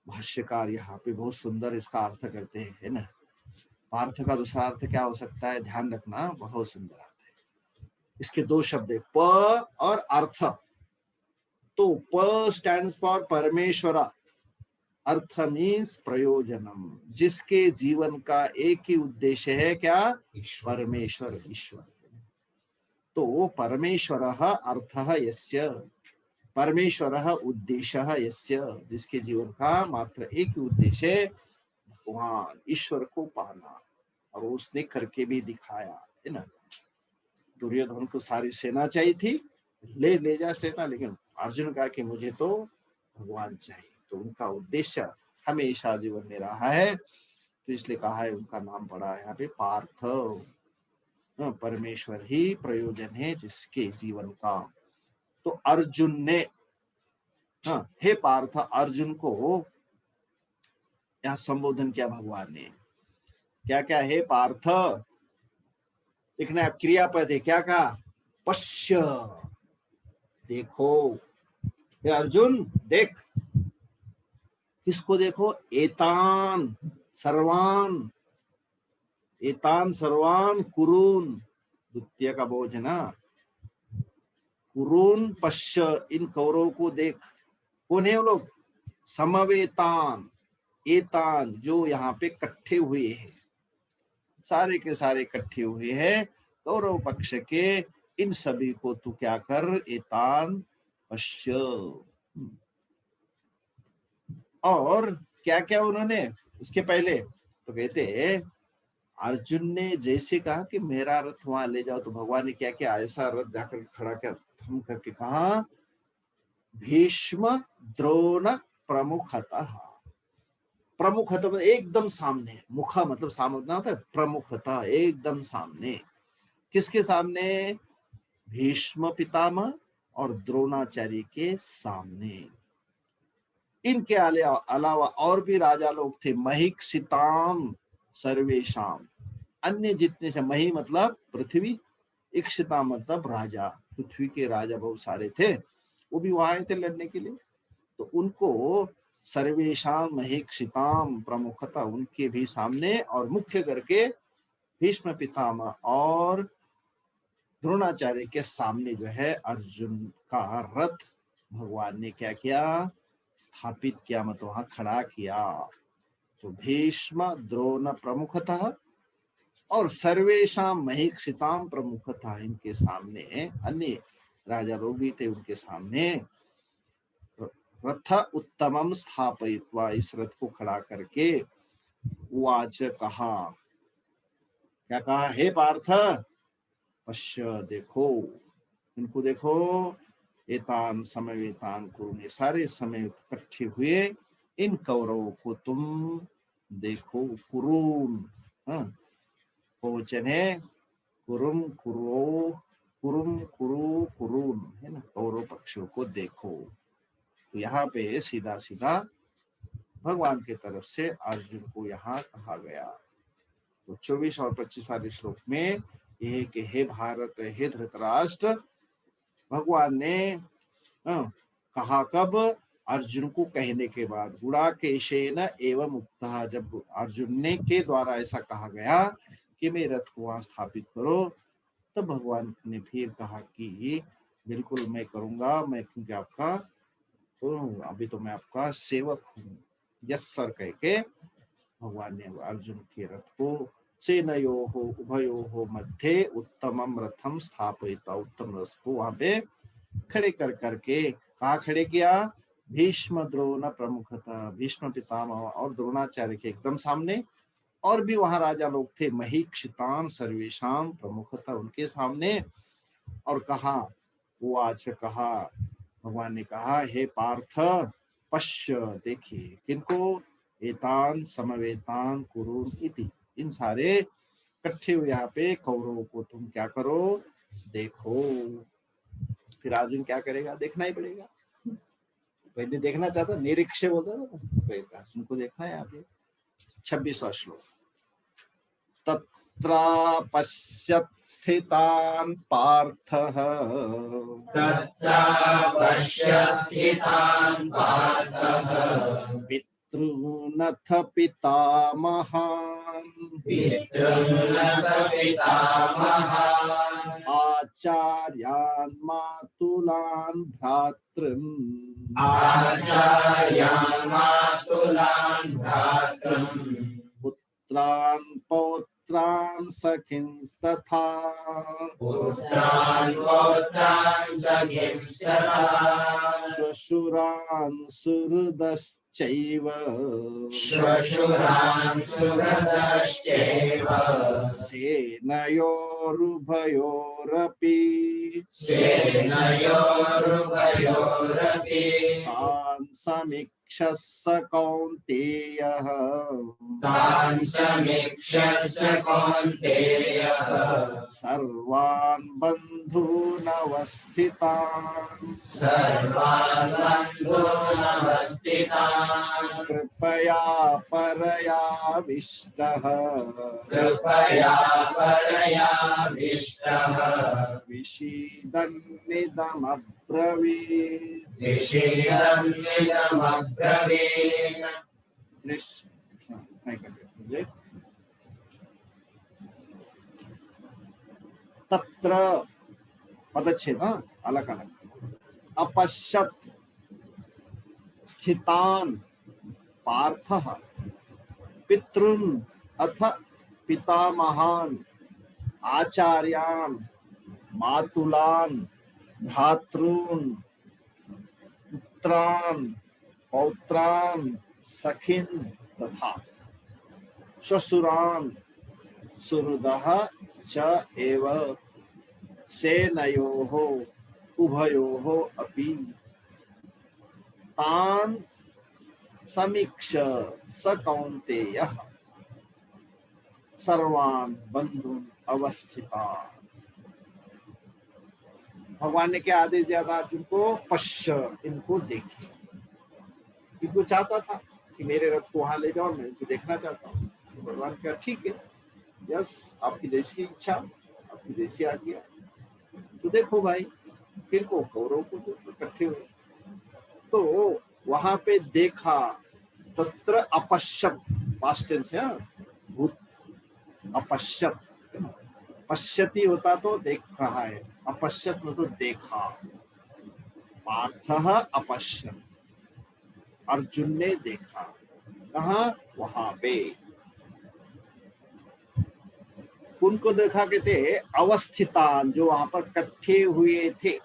भाष्यकार यहाँ पे बहुत सुंदर इसका अर्थ करते हैं, है ना, पार्थ का दूसरा अर्थ क्या हो सकता है, ध्यान रखना, बहुत सुंदर अर्थ है। इसके दो शब्द है, प और अर्थ, तो प स्टैंड्स फॉर परमेश्वर, अर्थ मीन्स प्रयोजनम, जिसके जीवन का एक ही उद्देश्य है, क्या? परमेश्वर, ईश्वर। तो परमेश्वरः अर्थः यस्य, परमेश्वरः उद्देश्यः यस्य, जिसके जीवन का मात्र एक ही उद्देश्य है भगवान ईश्वर को पाना, और उसने करके भी दिखाया, है ना। दुर्योधन को सारी सेना चाहिए थी, ले जा सेना, लेकिन अर्जुन कहा कि मुझे तो भगवान चाहिए। तो उनका उद्देश्य हमेशा जीवन में रहा है, तो इसलिए कहा है, उनका नाम पड़ा है यहाँ पे पार्थ। परमेश्वर ही प्रयोजन है जिसके जीवन का। तो अर्जुन ने, हे पार्थ, अर्जुन को यहाँ संबोधन किया भगवान ने, क्या क्या? हे पार्थ, देखना क्रियापद है, क्या कहा? पश्य, देखो। हे अर्जुन, देख। किसको देखो? एतान सर्वान, एतान सर्वान कुरुन, द्वितीय का भोजना, कुरुन पश्य, इन कौरवों को देख। कौन है वो लोग? समवेतान, एतान, जो यहाँ पे इकट्ठे हुए हैं, सारे के सारे इकट्ठे हुए हैं कौरव पक्ष के, इन सभी को तू क्या कर? एतान पश्य। और क्या क्या उन्होंने उसके पहले तो कहते, अर्जुन ने जैसे कहा कि मेरा रथ वहां ले जाओ, तो भगवान ने क्या किया? ऐसा रथ जाकर खड़ा किया, थम करके कहा, भीष्म द्रोण प्रमुखतः। प्रमुखतः मतलब एकदम सामने, मुखा मतलब सामने होता है, प्रमुखतः एकदम सामने। किसके सामने? भीष्म पितामह और द्रोणाचार्य के सामने। इनके अलावा और भी राजा लोग थे, महिक्षिताम सर्वेशाम, अन्य जितने से, मही मतलब पृथ्वी, इक्षिता मतलब राजा, पृथ्वी के राजा बहुत सारे थे, वो भी वहां आए थे लड़ने के लिए। तो उनको सर्वेशाम महिक्षिताम प्रमुखता, उनके भी सामने, और मुख्य करके भीष्म पितामह और द्रोणाचार्य के सामने जो है अर्जुन का रथ भगवान ने क्या किया? स्थापित किया, मतलब वहां खड़ा किया। तो भीष्म द्रोण प्रमुखतः और सर्वेशाम महिक्षिताम प्रमुखतः, इनके सामने अन्य राजा लोग भी थे, उनके सामने रथ उत्तमम स्थापयित्वा, इस रथ को खड़ा करके, उवाच, कहा, क्या कहा? हे पार्थ, पश्य, देखो, इनको देखो, एतान समवेतान कुरुन, सारे समय इकट्ठे हुए इन कौरवों को तुम देखो। कुरुन बहुवचन है, कुरुम कुरो, कुरुम कुरु कुरुन, है ना, कौरव पक्षों को देखो। तो यहाँ पे सीधा सीधा भगवान की तरफ से अर्जुन को यहाँ कहा गया। तो 24 और 25 वाले श्लोक में यह कि हे भारत, हे धृतराष्ट्र, भगवान ने कहा कब? अर्जुन को कहने के बाद, गुणाकेशेन एवं मुक्तः, जब अर्जुन ने के द्वारा ऐसा कहा गया कि मैं रथ को वहां स्थापित करो, तब भगवान ने फिर कहा कि बिल्कुल मैं करूंगा, मैं क्योंकि आपका, तो अभी तो मैं आपका सेवक हूँ, यस सर कह के भगवान ने अर्जुन के रथ को सेनयोः उभयोः मध्ये उत्तमम रथम स्थापयित्वा, उत्तम रथ को वहां पे खड़े कर करके, कहा खड़े किया? भीष्म द्रोण प्रमुखतः, भीष्म पितामह और द्रोणाचार्य के एकदम सामने, और भी वहां राजा लोग थे, महिक्षितान सर्वेशाम प्रमुखतः, उनके सामने। और कहा, वो आज कहा, भगवान ने कहा, हे पार्थ पश्य, देखिए, किनको? एतान समवेतान कुरुन इति, इन सारे इकट्ठे हुए यहाँ पे कौरवों को तुम क्या करो? देखो। फिर अर्जुन क्या करेगा? देखना ही पड़ेगा। पहले देखना चाहता, निरीक्ष बोलता था, अर्जुन को देखना है। यहाँ पे 26वां श्लोक, तत्र पश्यत् स्थितान् पार्थः, तत्र पश्यत् स्थितान् पार्थः, पितॄनथ पितामहान्, पितॄनथ पितामहान्, आचार्यान् मातुलान् भ्रातॄन् आचार्यान् मातुलान् भ्रातॄन् पुत्रान् पौत्रान् सखींस्तथा पुत्रान् पौत्रान् सखींस्तथा श्वशुरान् सुहृदश्चैव श्वशुरान् सुहृदश्चैव सेनयोरुभयोरपि सेनयोरुभयोरपि तान् समीक्षस्स कौन्तेयः तान् समीक्षस्य कौन्तेयः सर्वान् बन्धूनवस्थितान् सर्वान् बन्धूनवस्थितान् कृपया परयाविष्टः कृपया परयाविष्टः विषीदन्निदमब्रवीत् विषीदन्निदमब्रवीत् तत्र पदच्छेद अलग अलग अपश्यत स्थितान पार्थः पितॄन् अथ पितामहान् आचार्यान् मातुलान् भ्रातॄन् पुत्रान् पौत्रान् सखीन् तथा श्वशुरान् सुहृदः च एव सेनयोः उभयोः अपि तान् समीक्ष स कौन्तेयः सर्वान् बन्धून् अवस्थितान्। भगवान ने क्या आदेश दिया था अर्जुन को? पश्य, इनको देखिए। इनको चाहता था कि मेरे रथ को वहां ले जाओ, मैं इनको देखना चाहता हूँ। भगवान क्या, ठीक है, यस, आपकी जैसी इच्छा, आपकी जैसी आज्ञा, तो देखो भाई। फिर को कौरव को इकट्ठे हुए तो वहां पे देखा। तत्र अपश्यत, पास्ट टेंस है, भूत। अपश्यत, पश्यति होता तो देख रहा है, अपश्यत में तो देखा। पार्थः अपश्यत, अर्जुन ने देखा। कहाँ? वहां पे। उनको देखा कहते अवस्थितान, जो वहां पर इकट्ठे हुए थे।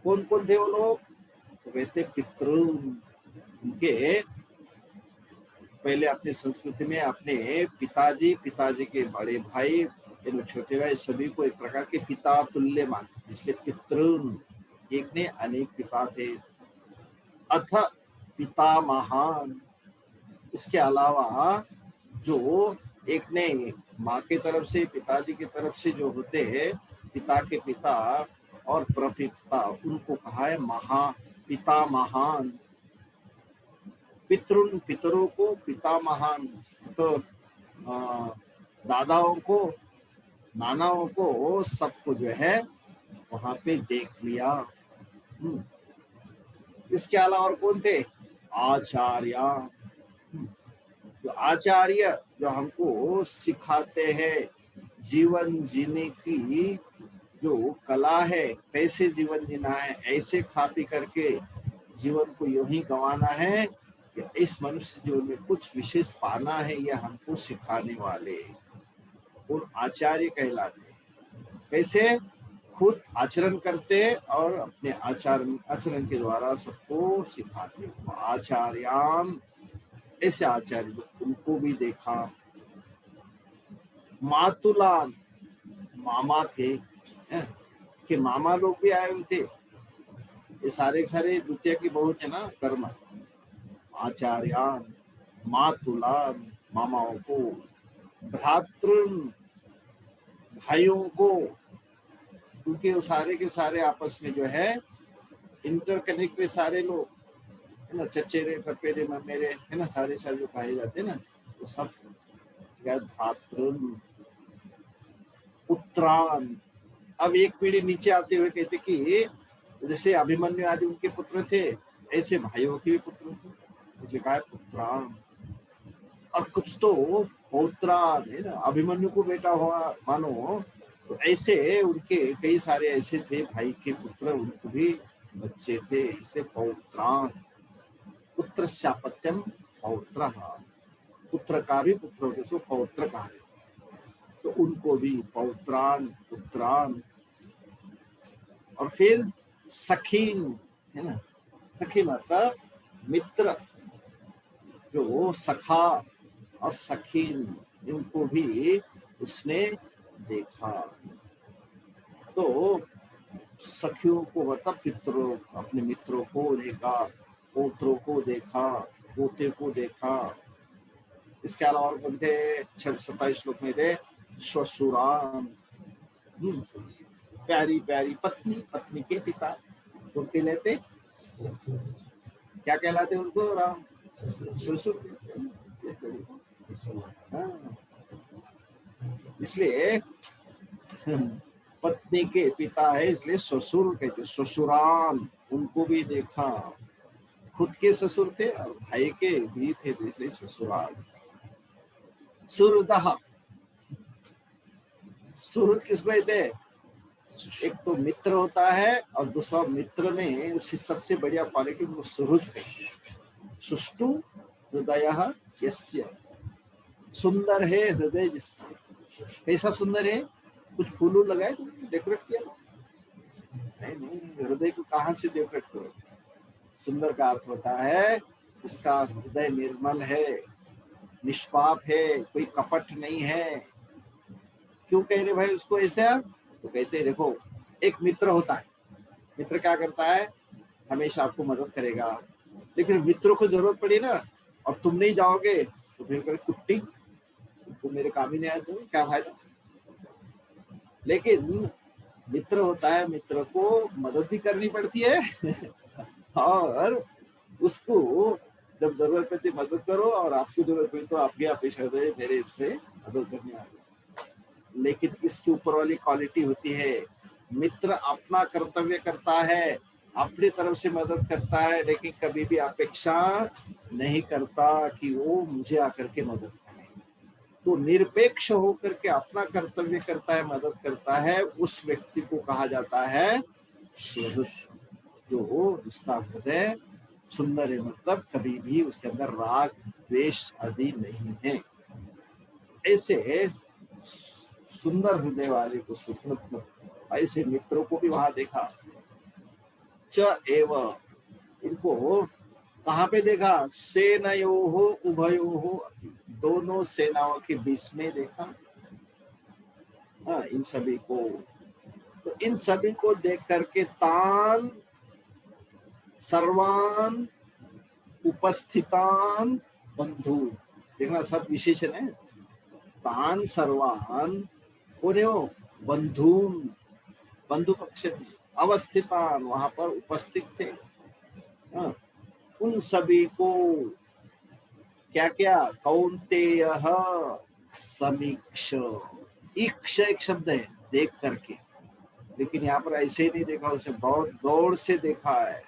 कौन कौन थे वो लोग? तो कहते पितृन, उनके पहले अपनी संस्कृति में अपने पिताजी, पिताजी के बड़े भाई, छोटे भाई, सभी को एक प्रकार के पिता तुल्य मानते, इसलिए पितृन, एक ने अनेक पिता थे। अथ पिता महान, इसके अलावा जो एक ने माँ के तरफ से, पिताजी की तरफ से जो होते हैं पिता के पिता और प्रपिता, उनको कहा है महा, पिता महान। पितृन, पितरों को, पिता महान तो दादाओं को, नानाओं को, सबको जो है वहां पे देख लिया। इसके अलावा और कौन थे? आचार्य, जो आचार्य जो हमको सिखाते हैं जीवन जीने की जो कला है, कैसे जीवन जीना है, ऐसे खा पी करके जीवन को यूं ही गंवाना है, इस मनुष्य जीवन में कुछ विशेष पाना है, यह हमको सिखाने वाले उन आचार्य कहलाते। कैसे? खुद आचरण करते और अपने आचरण के द्वारा सबको सिखाते। आचार्यान, ऐसे आचार्य, उनको भी देखा। मातुलान, मामा थे, कि मामा लोग भी आए हुए थे। ये सारे द्वितीय की बहुत है ना कर्म। आचार्यान, मातुलान, मामाओं को, भ्रातृन, भाइयों को, क्योंकि वो सारे के सारे आपस में जो है इंटरकनेक्ट में सारे लोग है ना, चचेरे, पपेरे, ममेरे, है ना, सारे जो कहे जाते हैं ना, वो सब भ्रातृन, पुत्रान। अब एक पीढ़ी नीचे आते हुए कहते कि जैसे अभिमन्यु आदि उनके पुत्र थे, ऐसे भाइयों के भी पुत्र थे, कहा पुत्रान। और कुछ तो पौत्रान है ना, अभिमन्यु को बेटा हुआ मानो तो ऐसे उनके कई सारे ऐसे थे भाई के पुत्र, उनको भी बच्चे थे, इसलिए पौत्रान, पुत्र शापत्यम पौत्र, पुत्र का भी पुत्र होते सो पौत्र कहा है, तो उनको भी पौत्रान पुत्रान। और फिर सखीन, है ना, सखी मतलब मित्र, जो सखा और सखीन, इनको भी उसने देखा। तो सखियों को मतलब पितरों, अपने मित्रों को देखा, पोत्रों को देखा, पोते को देखा। इसके अलावा और कौन थे? 27 श्लोक में थे श्वशुरान, प्यारी प्यारी पत्नी, पत्नी के पिता, तो कहलाते, क्या कहलाते उनको? राम ससुर। हाँ, इसलिए पत्नी के पिता है, इसलिए ससुर कहते, ससुरान, उनको भी देखा। खुद के ससुर थे और भाई के भी थे, तो इसलिए ससुराल। सुहृदः, सुहृद किसको कहते हैं? एक तो मित्र होता है और दूसरा मित्र में उसकी सबसे बढ़िया क्वालिटी वो सुहृद है। सुष्टु हृदयः यस्य, सुंदर है हृदय जिसका। कैसा सुंदर है? कुछ फूल लगाए तुमने, डेकोरेट किया? नहीं नहीं, हृदय को कहाँ से डेकोरेट करो? सुंदर का अर्थ होता है इसका हृदय निर्मल है, निष्पाप है, कोई कपट नहीं है। क्यों कह रहे भाई उसको ऐसा? तो कहते हैं देखो, एक मित्र होता है, मित्र क्या करता है? हमेशा आपको मदद करेगा, लेकिन मित्रों को जरूरत पड़ी ना और तुम नहीं जाओगे तो फिर करे कुट्टी, तुम मेरे काम ही नहीं आए, तो क्या फायदा? लेकिन मित्र होता है, मित्र को मदद भी करनी पड़ती है और उसको जब जरूरत पड़ती मदद करो, और आपको जरूरत पड़ी तो आपके अपेक्षा मेरे इसमें मदद करने आ गए। लेकिन इसके ऊपर वाली क्वालिटी होती है, मित्र अपना कर्तव्य करता है, अपनी तरफ से मदद करता है, लेकिन कभी भी अपेक्षा नहीं करता कि वो मुझे आकर के मदद करे। तो निरपेक्ष होकर के अपना कर्तव्य करता है, मदद करता है, उस व्यक्ति को कहा जाता है सुहृद, जो जिसका हृदय सुंदर है, मतलब कभी भी उसके अंदर राग द्वेष आदि नहीं है। ऐसे सुंदर हृदय वाले को सुहृद, ऐसे मित्रों को भी वहां देखा। च एव, इनको कहाँ पे देखा? सेनयोः उभयोः, दोनों सेनाओं के बीच में देखा। हाँ, इन सभी को, तो इन सभी को देख करके तान सर्वान उपस्थितान बंधु, देखना सब विशेषण है। तान सर्वान कौन है वो? बंधुन, बंधु पक्ष में, अवस्थितान वहां पर उपस्थित थे। हाँ, उन सभी को क्या क्या? कौन्तेयः समीक्ष, ईक्ष एक शब्द है, देख करके, लेकिन यहाँ पर ऐसे ही नहीं देखा, उसे बहुत गौर से देखा है,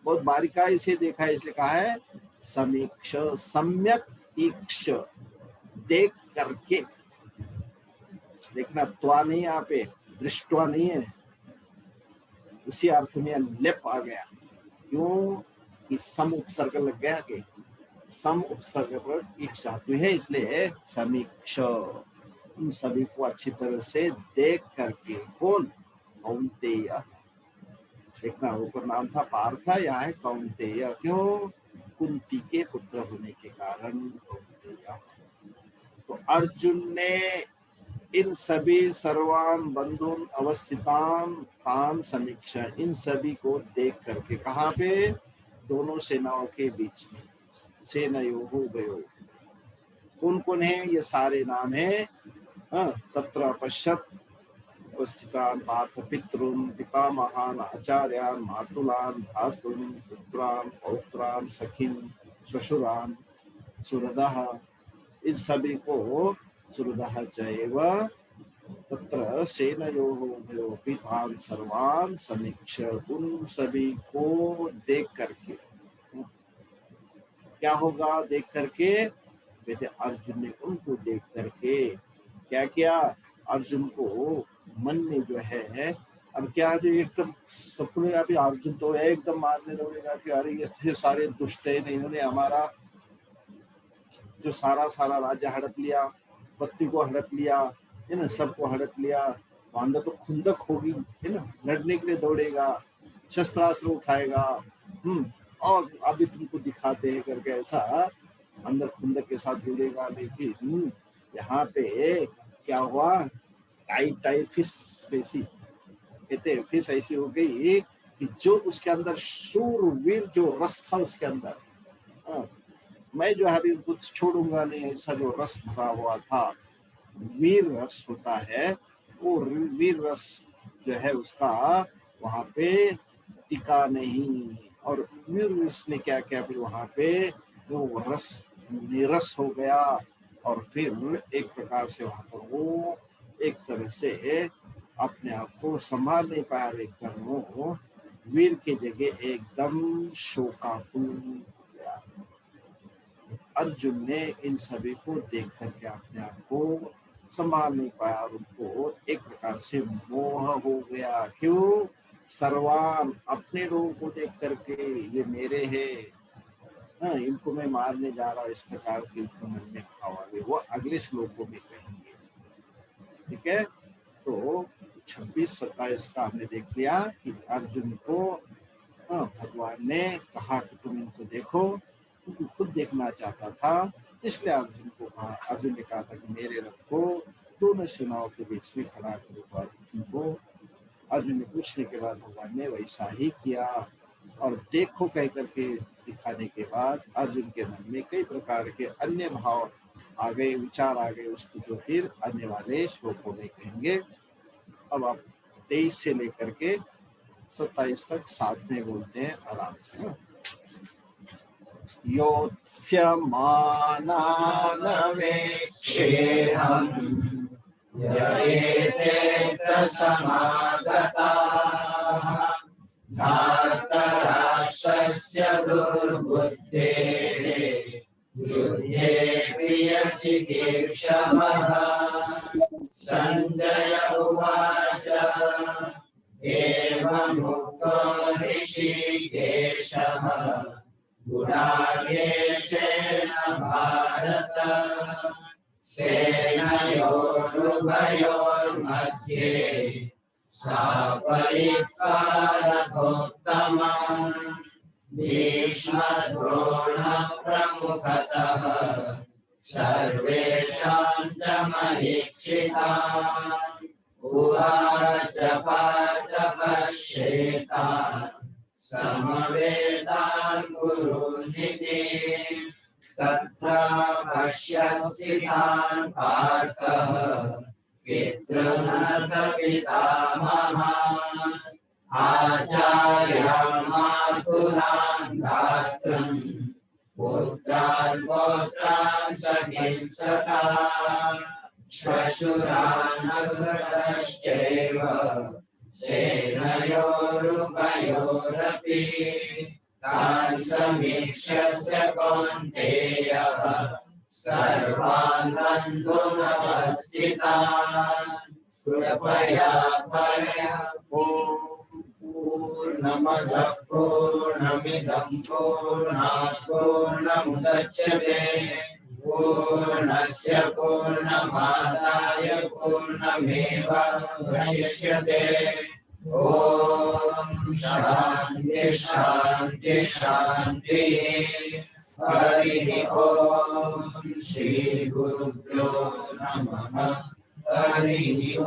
बहुत बारीकाई से देखा है, इसलिए कहा है समीक्ष, सम्यक ईक्ष, देख करके। देखना, त्वा नहीं यहाँ पे, दृष्टवा नहीं है, उसी अर्थ में लेप आ गया। क्यों कि सम उपसर्ग लग गया, कि सम उपसर्ग पर ईक्ष धातु है, इसलिए समीक्ष, उन सभी को अच्छी तरह से देख करके। कौन? कौन्तेय, देखना ऊपर नाम था पार्थ, यहाँ है कौन्तेय, क्यों? कुंती के पुत्र होने के कारण कौन्तेय। तो अर्जुन ने इन सभी सर्वान बंधुन अवस्थितान तान समीक्षा, इन सभी को देख करके, कहाँ पे? दोनों सेनाओं के बीच में, सेनयोः उभयोः। कौन कौन है? ये सारे नाम है। तत्र पश्यत अवस्थितान पार्थ पितॄन् पितामहान् आचार्यान् मातुलान् भ्रातॄन् पुत्रान् पौत्रान् सखीन् श्वशुरान् सुहृदः, इन सभी को सुहृदः चैव तत्र सेनयोः उभयोऽपि तान् सर्वान् समीक्ष्य, उन सभी को देख करके। क्या होगा देख करके? कहते अर्जुन ने उनको देख करके क्या किया? अर्जुन को मन में जो है, अब क्या जो एकदम सबने अभी अर्जुन तो एकदम मारने लगेगा कि अरे ये सारे दुष्ट है, इन्होंने हमारा जो सारा राज्य हड़प लिया, पत्नी को हड़प लिया है ना, सबको हड़प लिया, तो अंदर तो खुंदक होगी है ना, लड़ने के लिए दौड़ेगा, शस्त्रास्त्र उठाएगा, और अभी तुमको दिखाते हैं करके ऐसा अंदर खुंदक के साथ जुड़ेगा। लेकिन यहाँ पे क्या हुआ, टाई फिश वैसी कहते हैं, फिश ऐसी हो गई कि जो उसके अंदर शूरवीर जो रस था उसके अंदर, मैं जो है अभी उनको छोड़ूंगा नहीं, ऐसा जो रस भरा हुआ था, वीर रस होता है, वो वीर रस जो है उसका वहां पे टिका नहीं, और वीर रस ने क्या किया, फिर वहां पे वो रस निरस हो गया, और फिर एक प्रकार से वहां पर वो एक तरह से अपने आप को संभाल नहीं पाया, एकदम वो वीर के जगह एकदम शोकाकुल हो गया। अर्जुन ने इन सभी को देख करके अपने आप को संभाल नहीं पाया, और उनको एक प्रकार से मोह हो गया। क्यों? सर्वान, अपने लोगों को देख करके, ये मेरे हैं, इनको मैं मारने जा रहा हूँ, इस प्रकार के मन में भाव आ गए, वो अगले श्लोकों में कहेंगे। ठीक है, तो 26-27 का हमने देख लिया कि अर्जुन को भगवान ने कहा कि तुम इनको देखो, क्योंकि खुद देखना चाहता था, इसलिए अर्जुन को कहा, अर्जुन ने कहा था कि मेरे रथ को दोनों सेनाओं के बीच में खड़ा करो। उनको अर्जुन ने पूछने के बाद भगवान ने वैसा ही किया, और देखो कह करके दिखाने के बाद अर्जुन के मन में कई प्रकार के अन्य भाव आ गए, विचार आ गए, उसको जो फिर आने वाले श्लोकों में कहेंगे। अब आप 23 से लेकर के 27 तक साथ में बोलते हैं आराम से। योत्स्य मानानवेक्षेऽहं ययेतेऽत्र समागताः धार्तराष्ट्रस्य दुर्बुद्धेः युद्धे प्रियचिकीर्षवः। संजय उवाच एवमुक्तो ऋषिकेशः गुडाकेशेन भारत सेनयोरुभयोर्मध्ये सापरिक्कारकोत्तमम् भीष्मद्रोणप्रमुखतः सर्वेषां च महीक्षिताः। उवाच पार्थ पश्येतान् समवेतान् कुरुनिति तत्र पश्यस्थितान् पार्थः पितॄन् पितामहान् आचार्यान् मातुलान् भ्रातॄन् पुत्रान् पौत्रान् सखिंसतान् श्वशुरान् सुहृदश्चैव सेनयोरुभयोरपि तान् समीक्ष्य कौन्तेयः सर्वान् बन्धुनवस्थितान् कृपया पूर्णमदः पूर्णमिदं पूर्णात् पूर्णमुदच्यते पूर्णस्य पूर्णमादाय पूर्णमेवावशिष्यते। ॐ शान्ति शान्ति शान्तिः। हरिः ॐ। श्री गुरुभ्यो नमः। हरिः ॐ।